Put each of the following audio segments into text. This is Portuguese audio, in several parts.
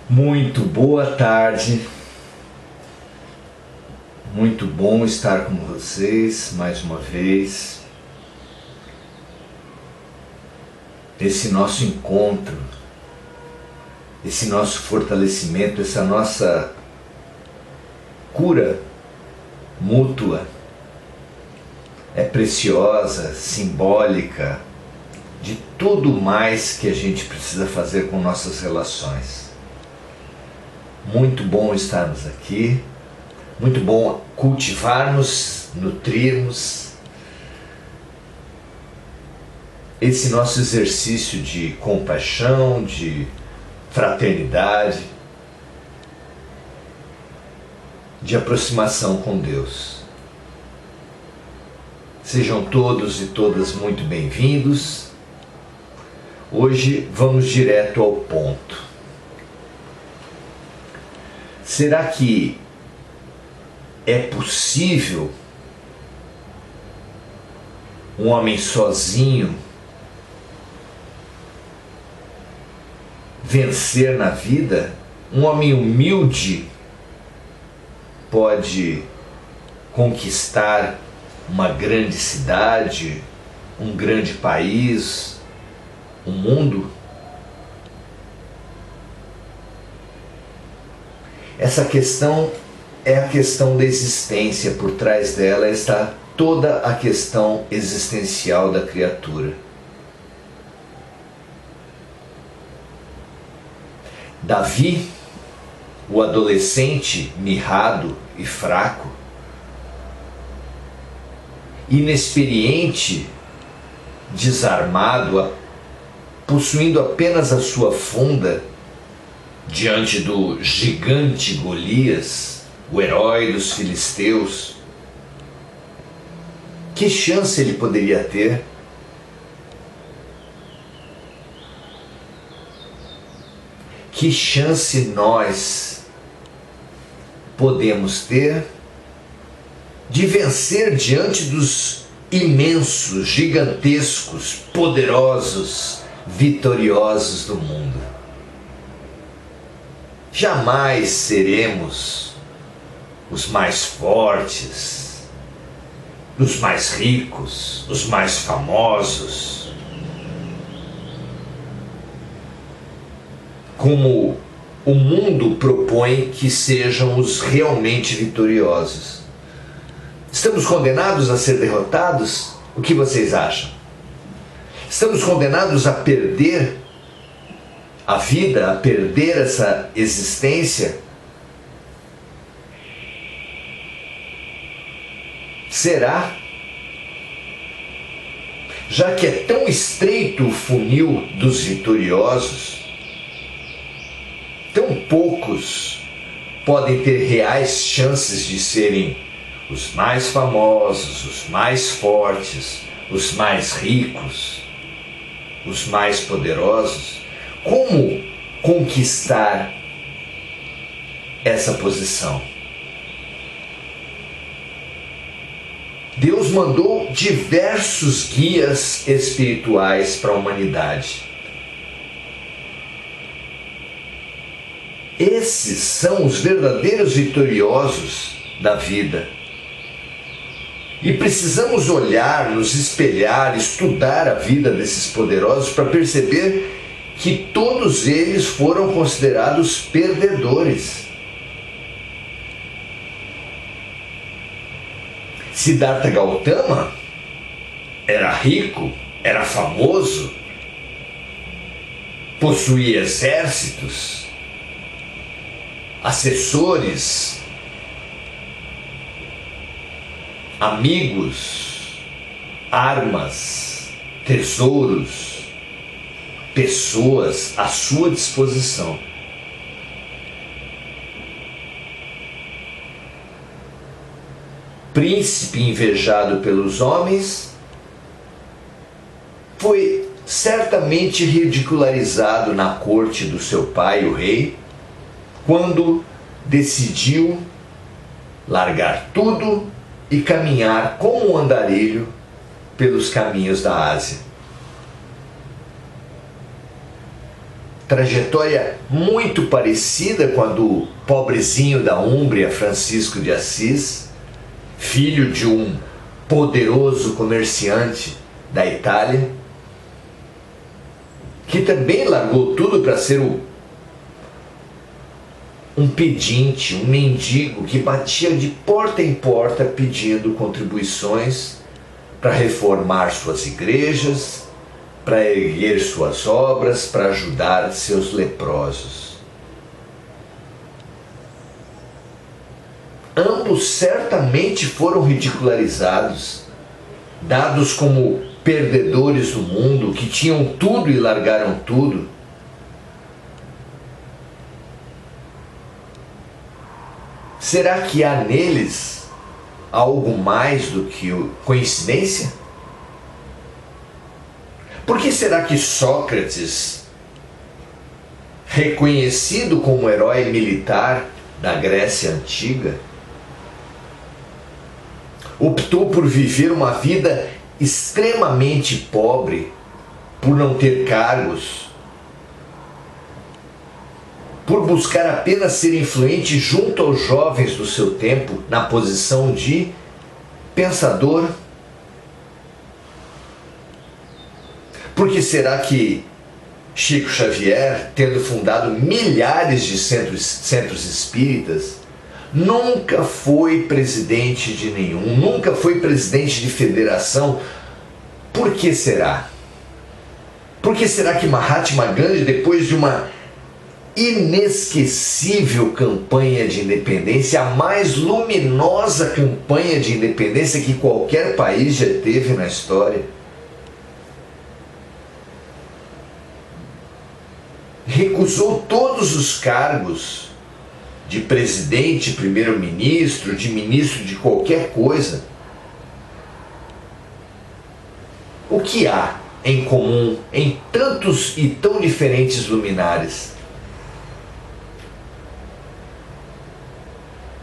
Muito boa tarde, muito bom estar com vocês mais uma vez. Esse nosso encontro, esse nosso fortalecimento, essa nossa cura mútua é preciosa, simbólica de tudo mais que a gente precisa fazer com nossas relações. Muito bom estarmos aqui, muito bom cultivarmos, nutrirmos esse nosso exercício de compaixão, de fraternidade, de aproximação com Deus. Sejam todos e todas muito bem-vindos. Hoje vamos direto ao ponto. Será que é possível um homem sozinho vencer na vida? Um homem humilde pode conquistar uma grande cidade, um grande país, um mundo? Essa questão é a questão da existência. Por trás dela está toda a questão existencial da criatura. Davi, o adolescente mirrado e fraco, inexperiente, desarmado, possuindo apenas a sua funda, diante do gigante Golias, o herói dos filisteus, que chance ele poderia ter? Que chance nós podemos ter de vencer diante dos imensos, gigantescos, poderosos, vitoriosos do mundo? Jamais seremos os mais fortes, os mais ricos, os mais famosos, como o mundo propõe que sejam os realmente vitoriosos. Estamos condenados a ser derrotados? O que vocês acham? Estamos condenados a perder a vida, a perder essa existência? Será? Já que é tão estreito o funil dos vitoriosos, tão poucos podem ter reais chances de serem os mais famosos, os mais fortes, os mais ricos, os mais poderosos. Como conquistar essa posição? Deus mandou diversos guias espirituais para a humanidade. Esses são os verdadeiros vitoriosos da vida. E precisamos olhar, nos espelhar, estudar a vida desses poderosos para perceber que todos eles foram considerados perdedores. Siddhartha Gautama era rico, era famoso, possuía exércitos, assessores, amigos, armas, tesouros, pessoas à sua disposição. Príncipe invejado pelos homens, foi certamente ridicularizado na corte do seu pai, o rei, quando decidiu largar tudo e caminhar como um andarilho pelos caminhos da Ásia. trajetória muito parecida com a do pobrezinho da Úmbria, Francisco de Assis, filho de um poderoso comerciante da Itália, que também largou tudo para ser um pedinte, um mendigo que batia de porta em porta pedindo contribuições para reformar suas igrejas, para erguer suas obras, para ajudar seus leprosos. Ambos certamente foram ridicularizados, dados como perdedores do mundo, que tinham tudo e largaram tudo. Será que há neles algo mais do que coincidência? Por que será que Sócrates, reconhecido como herói militar da Grécia Antiga, optou por viver uma vida extremamente pobre, por não ter cargos, por buscar apenas ser influente junto aos jovens do seu tempo, na posição de pensador? Por que será que Chico Xavier, tendo fundado milhares de centros espíritas, nunca foi presidente de nenhum, nunca foi presidente de federação? Por que será? Por que será que Mahatma Gandhi, depois de uma inesquecível campanha de independência, a mais luminosa campanha de independência que qualquer país já teve na história, recusou todos os cargos de presidente, primeiro-ministro, de ministro de qualquer coisa? O que há em comum em tantos e tão diferentes luminares?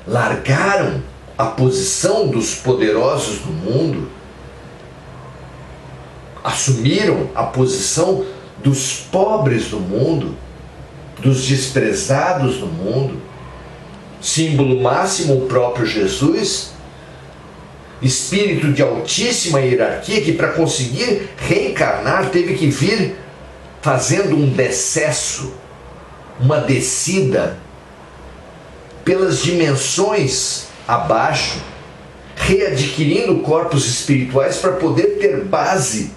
Largaram a posição dos poderosos do mundo, assumiram a posição dos pobres do mundo, dos desprezados do mundo. Símbolo máximo, o próprio Jesus, espírito de altíssima hierarquia, que para conseguir reencarnar teve que vir fazendo um decesso, uma descida pelas dimensões abaixo, readquirindo corpos espirituais para poder ter base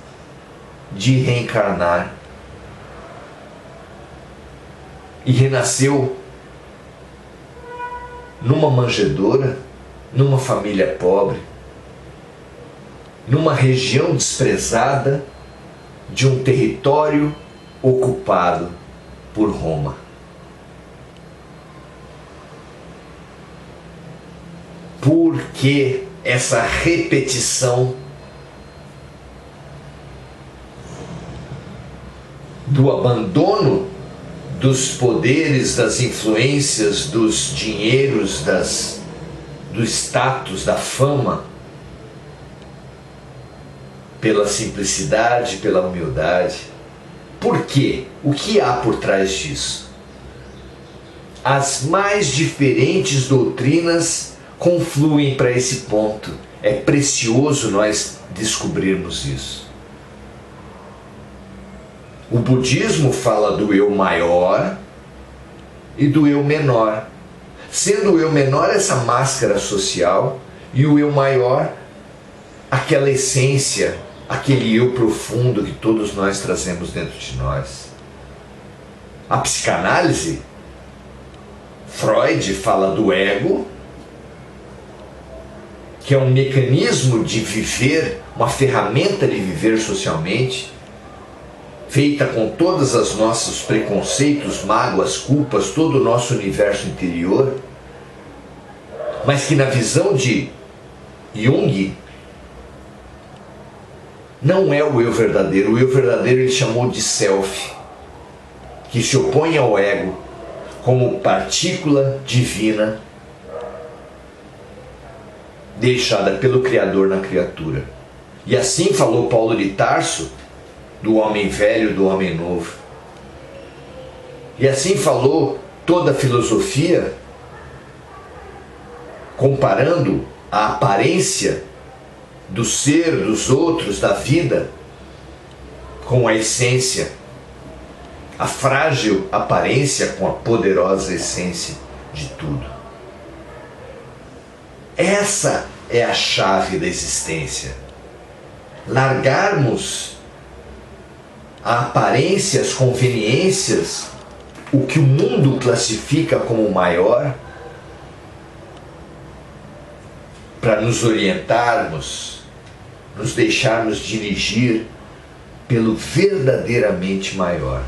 de reencarnar. E renasceu numa manjedoura, numa família pobre, numa região desprezada de um território ocupado por Roma. Por que essa repetição do abandono dos poderes, das influências, dos dinheiros, do status, da fama, pela simplicidade, pela humildade? Por quê? O que há por trás disso? As mais diferentes doutrinas confluem para esse ponto. É precioso nós descobrirmos isso. O budismo fala do eu maior e do eu menor, sendo o eu menor essa máscara social e o eu maior aquela essência, aquele eu profundo que todos nós trazemos dentro de nós. A psicanálise, Freud fala do ego, que é um mecanismo de viver, uma ferramenta de viver socialmente, feita com todos os nossos preconceitos, mágoas, culpas, todo o nosso universo interior, mas que na visão de Jung não é o eu verdadeiro. O eu verdadeiro ele chamou de self, que se opõe ao ego como partícula divina deixada pelo Criador na criatura. E assim falou Paulo de Tarso do homem velho, do homem novo. E assim falou toda a filosofia, comparando a aparência do ser, dos outros, da vida, com a essência, a frágil aparência com a poderosa essência de tudo. Essa é a chave da existência. Largarmos a aparência, as conveniências, o que o mundo classifica como maior, para nos orientarmos, nos deixarmos dirigir pelo verdadeiramente maior.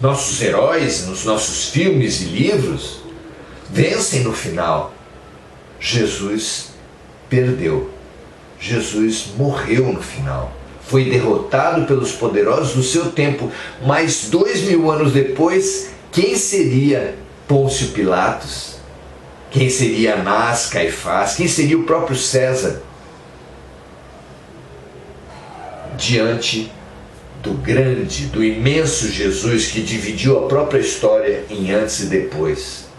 Nossos heróis, nos nossos filmes e livros, vencem no final. Jesus perdeu. Jesus morreu no final. Foi derrotado pelos poderosos do seu tempo. Mas 2000 anos depois, quem seria Pôncio Pilatos? Quem seria Anás, Caifás? Quem seria o próprio César? Diante do grande, do imenso Jesus que dividiu a própria história em antes e depois.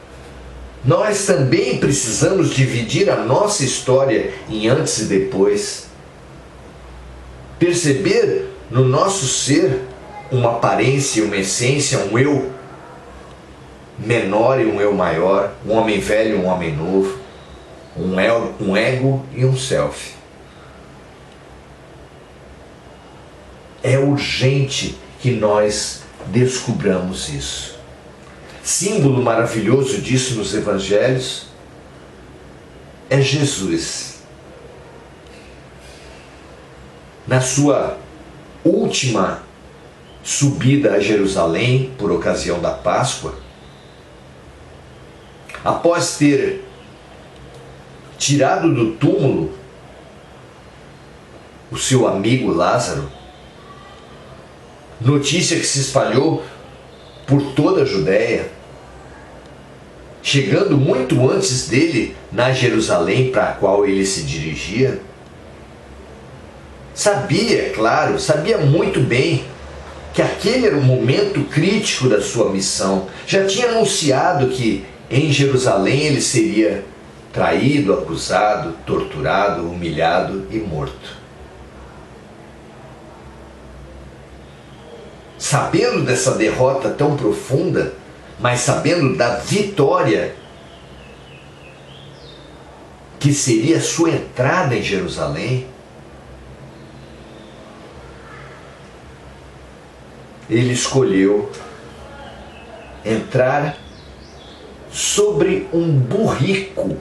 Nós também precisamos dividir a nossa história em antes e depois. Perceber no nosso ser uma aparência, uma essência, um eu menor e um eu maior, um homem velho e um homem novo, um ego e um self. É urgente que nós descubramos isso. Símbolo maravilhoso disso nos evangelhos é Jesus. Na sua última subida a Jerusalém, por ocasião da Páscoa, após ter tirado do túmulo o seu amigo Lázaro, notícia que se espalhou por toda a Judéia, chegando muito antes dele na Jerusalém para a qual ele se dirigia, sabia, claro, sabia muito bem que aquele era o momento crítico da sua missão. Já tinha anunciado que em Jerusalém ele seria traído, acusado, torturado, humilhado e morto. Sabendo dessa derrota tão profunda, mas sabendo da vitória que seria a sua entrada em Jerusalém, ele escolheu entrar sobre um burrico.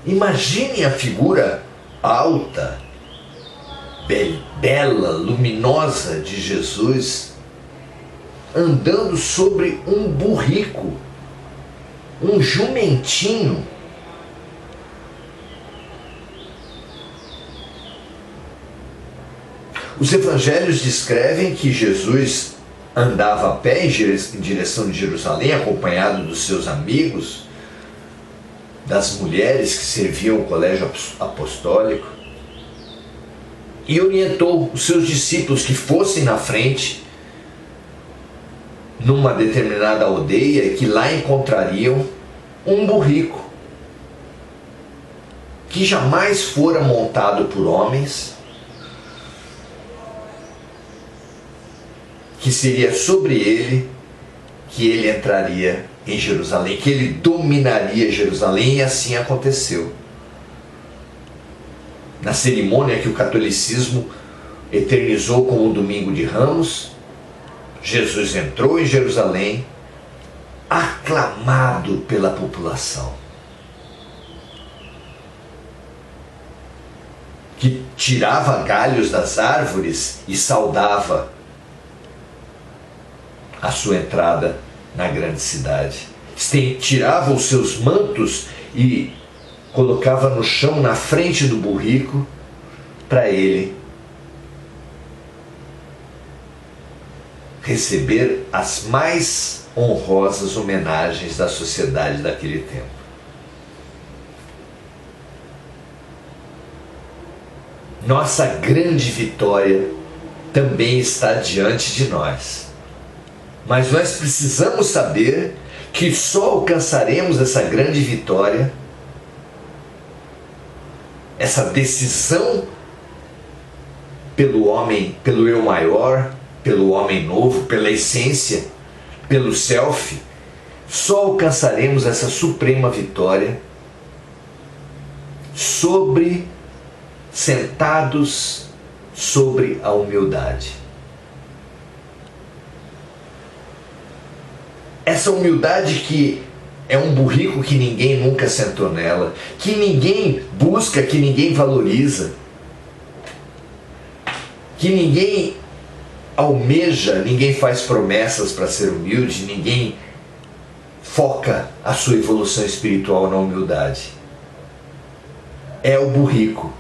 Imagine a figura alta, bela, luminosa de Jesus andando sobre um burrico, um jumentinho. Os evangelhos descrevem que Jesus andava a pé em direção de Jerusalém, acompanhado dos seus amigos, das mulheres que serviam o colégio apostólico, e orientou os seus discípulos que fossem na frente numa determinada aldeia e que lá encontrariam um burrico que jamais fora montado por homens, que seria sobre ele que ele entraria em Jerusalém, que ele dominaria Jerusalém, e assim aconteceu. Na cerimônia que o catolicismo eternizou como o Domingo de Ramos, Jesus entrou em Jerusalém, aclamado pela população, que tirava galhos das árvores e saudava a sua entrada na grande cidade. Tirava os seus mantos e colocava no chão na frente do burrico para ele receber as mais honrosas homenagens da sociedade daquele tempo. Nossa grande vitória também está diante de nós. Mas nós precisamos saber que só alcançaremos essa grande vitória, essa decisão pelo homem, pelo eu maior, pelo homem novo, pela essência, pelo self. Só alcançaremos essa suprema vitória sentados sobre a humildade. Essa humildade que é um burrico que ninguém nunca sentou nela, que ninguém busca, que ninguém valoriza, que ninguém almeja, ninguém faz promessas para ser humilde, ninguém foca a sua evolução espiritual na humildade. É o burrico.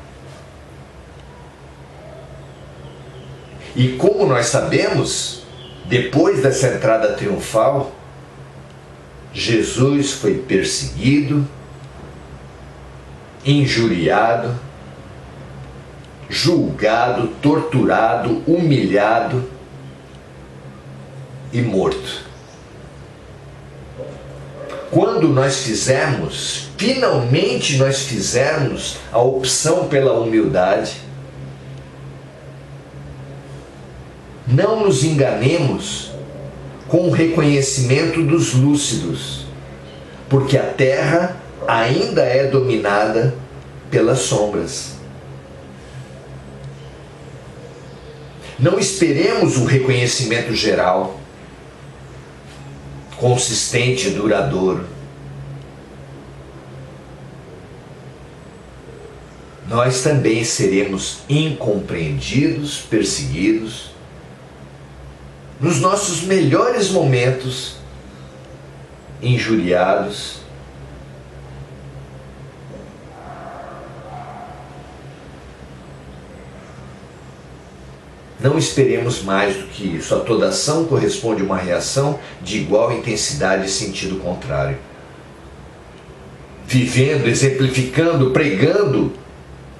E como nós sabemos, depois dessa entrada triunfal, Jesus foi perseguido, injuriado, julgado, torturado, humilhado e morto. Quando nós finalmente nós fizermos a opção pela humildade, não nos enganemos com o reconhecimento dos lúcidos, porque a terra ainda é dominada pelas sombras. Não esperemos um reconhecimento geral, consistente e duradouro. Nós também seremos incompreendidos, perseguidos, nos nossos melhores momentos, injuriados, não esperemos mais do que isso. A toda ação corresponde uma reação de igual intensidade e sentido contrário. Vivendo, exemplificando, pregando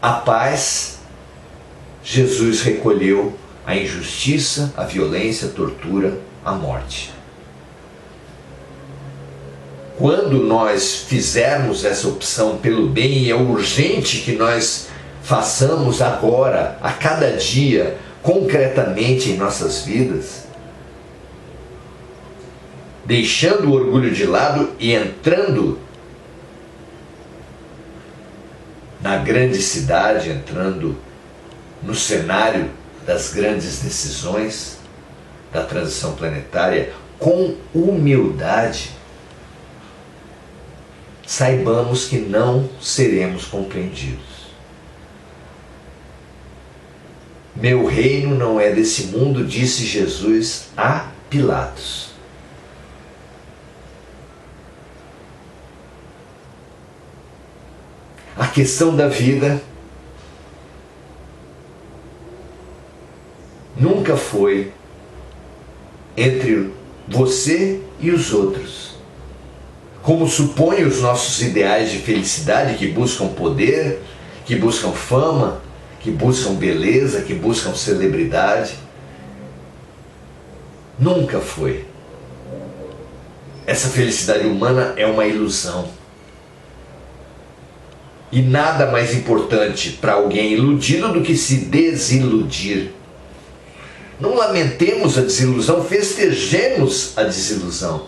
a paz, Jesus recolheu a injustiça, a violência, a tortura, a morte. Quando nós fizermos essa opção pelo bem, e é urgente que nós façamos agora, a cada dia, concretamente em nossas vidas, deixando o orgulho de lado e entrando na grande cidade, entrando no cenário das grandes decisões da transição planetária com humildade, saibamos que não seremos compreendidos. Meu reino não é desse mundo, disse Jesus a Pilatos. A questão da vida nunca foi entre você e os outros, como supõem os nossos ideais de felicidade, que buscam poder, que buscam fama, que buscam beleza, que buscam celebridade. Nunca foi. Essa felicidade humana é uma ilusão. E nada mais importante para alguém iludido do que se desiludir. Não lamentemos a desilusão, festejemos a desilusão.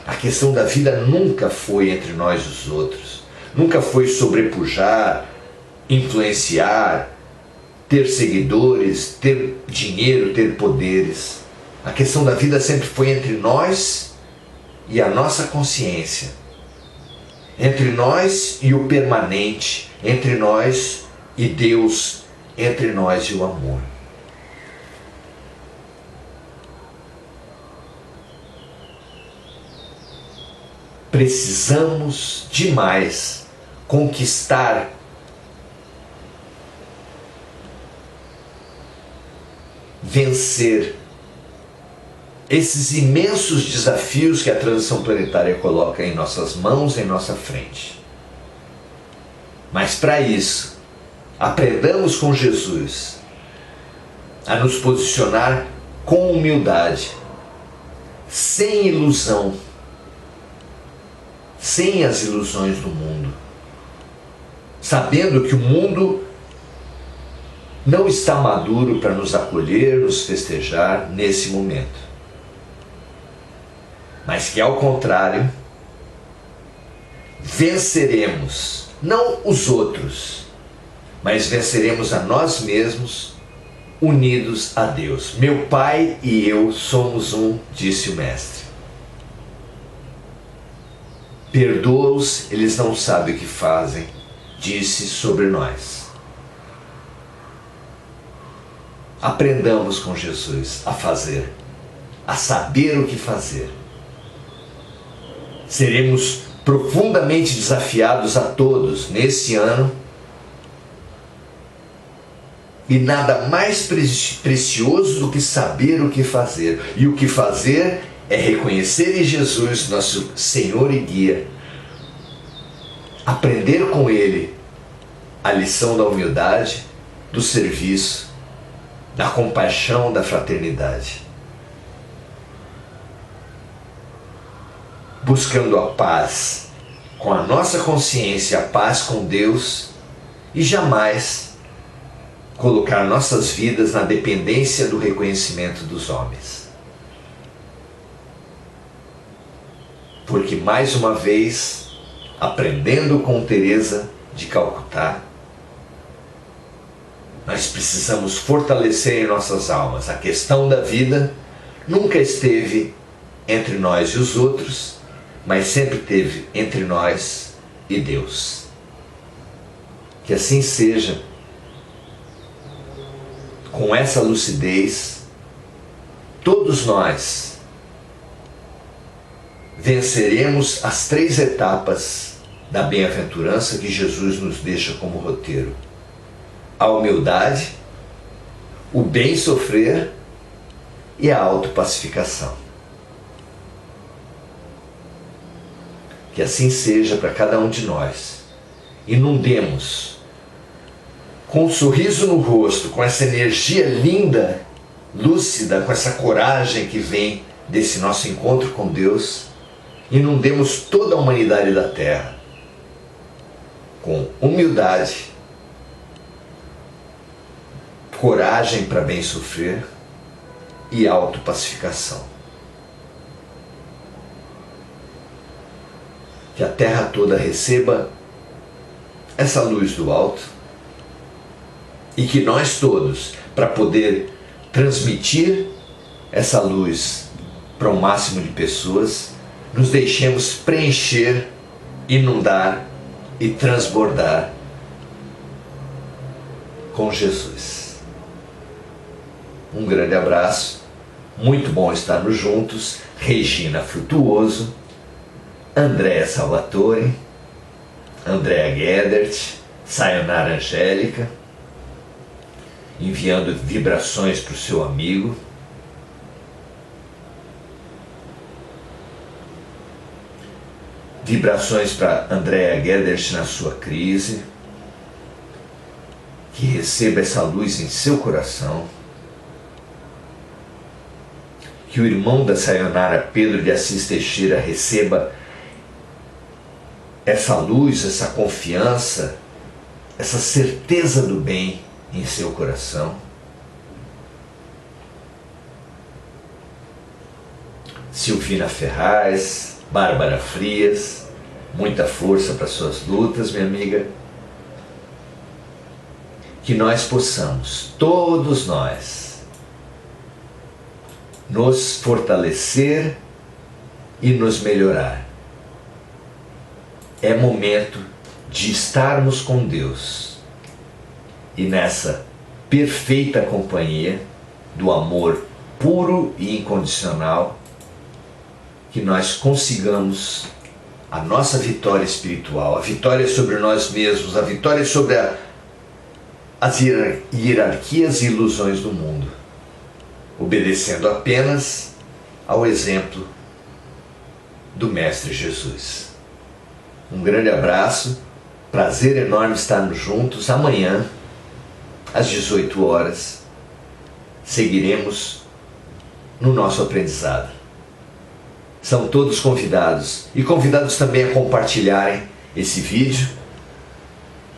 A questão da vida nunca foi entre nós e os outros. Nunca foi sobrepujar, influenciar, ter seguidores, ter dinheiro, ter poderes. A questão da vida sempre foi entre nós e a nossa consciência. Entre nós e o permanente, entre nós e Deus, entre nós e o amor. Precisamos demais conquistar vencer esses imensos desafios que a transição planetária coloca em nossas mãos, em nossa frente. Mas para isso, Aprendamos com Jesus a nos posicionar com humildade, sem ilusão, sem as ilusões do mundo, sabendo que o mundo não está maduro para nos acolher, nos festejar nesse momento, mas que, ao contrário, venceremos não os outros, mas venceremos a nós mesmos, unidos a Deus. Meu Pai e eu somos um, disse o Mestre. Perdoa-os, eles não sabem o que fazem, disse sobre nós. Aprendamos com Jesus a fazer, a saber o que fazer. Seremos profundamente desafiados a todos nesse ano, e nada mais precioso do que saber o que fazer. E o que fazer é reconhecer em Jesus, nosso Senhor e Guia, aprender com Ele a lição da humildade, do serviço, da compaixão, da fraternidade. Buscando a paz com a nossa consciência, a paz com Deus, e jamais colocar nossas vidas na dependência do reconhecimento dos homens. Porque, mais uma vez, aprendendo com Teresa de Calcutá, nós precisamos fortalecer em nossas almas. A questão da vida nunca esteve entre nós e os outros, mas sempre esteve entre nós e Deus. Que assim seja. Com essa lucidez, todos nós venceremos as 3 etapas da bem-aventurança que Jesus nos deixa como roteiro: a humildade, o bem sofrer e a autopacificação. Que assim seja para cada um de nós. Inundemos com um sorriso no rosto, com essa energia linda, lúcida, com essa coragem que vem desse nosso encontro com Deus, inundemos toda a humanidade da Terra com humildade, coragem para bem sofrer e autopacificação. Que a Terra toda receba essa luz do alto, e que nós todos, para poder transmitir essa luz para o máximo de pessoas, nos deixemos preencher, inundar e transbordar com Jesus. Um grande abraço, muito bom estarmos juntos. Regina Frutuoso, Andréa Salvatore, Andréa Gedert, Sayonara Angélica, enviando vibrações para o seu amigo. Vibrações para Andréa Gedert na sua crise. Que receba essa luz em seu coração. Que o irmão da Sayonara, Pedro de Assis Teixeira, receba essa luz, essa confiança, essa certeza do bem em seu coração. Silvina Ferraz, Bárbara Frias, muita força para suas lutas, minha amiga. Que nós possamos, todos nós, nos fortalecer e nos melhorar. É momento de estarmos com Deus. E nessa perfeita companhia do amor puro e incondicional, que nós consigamos a nossa vitória espiritual, a vitória sobre nós mesmos, a vitória sobre as hierarquias e ilusões do mundo, obedecendo apenas ao exemplo do Mestre Jesus. Um grande abraço, prazer enorme estarmos juntos. Amanhã às 18 horas, seguiremos no nosso aprendizado. São todos convidados e convidados também a compartilharem esse vídeo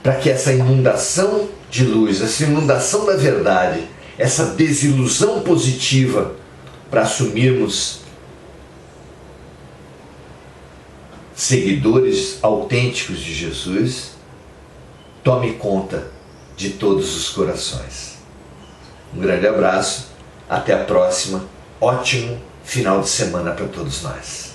para que essa inundação de luz, essa inundação da verdade, essa desilusão positiva para assumirmos seguidores autênticos de Jesus, tome conta de todos os corações. Um grande abraço, até a próxima, ótimo final de semana para todos nós.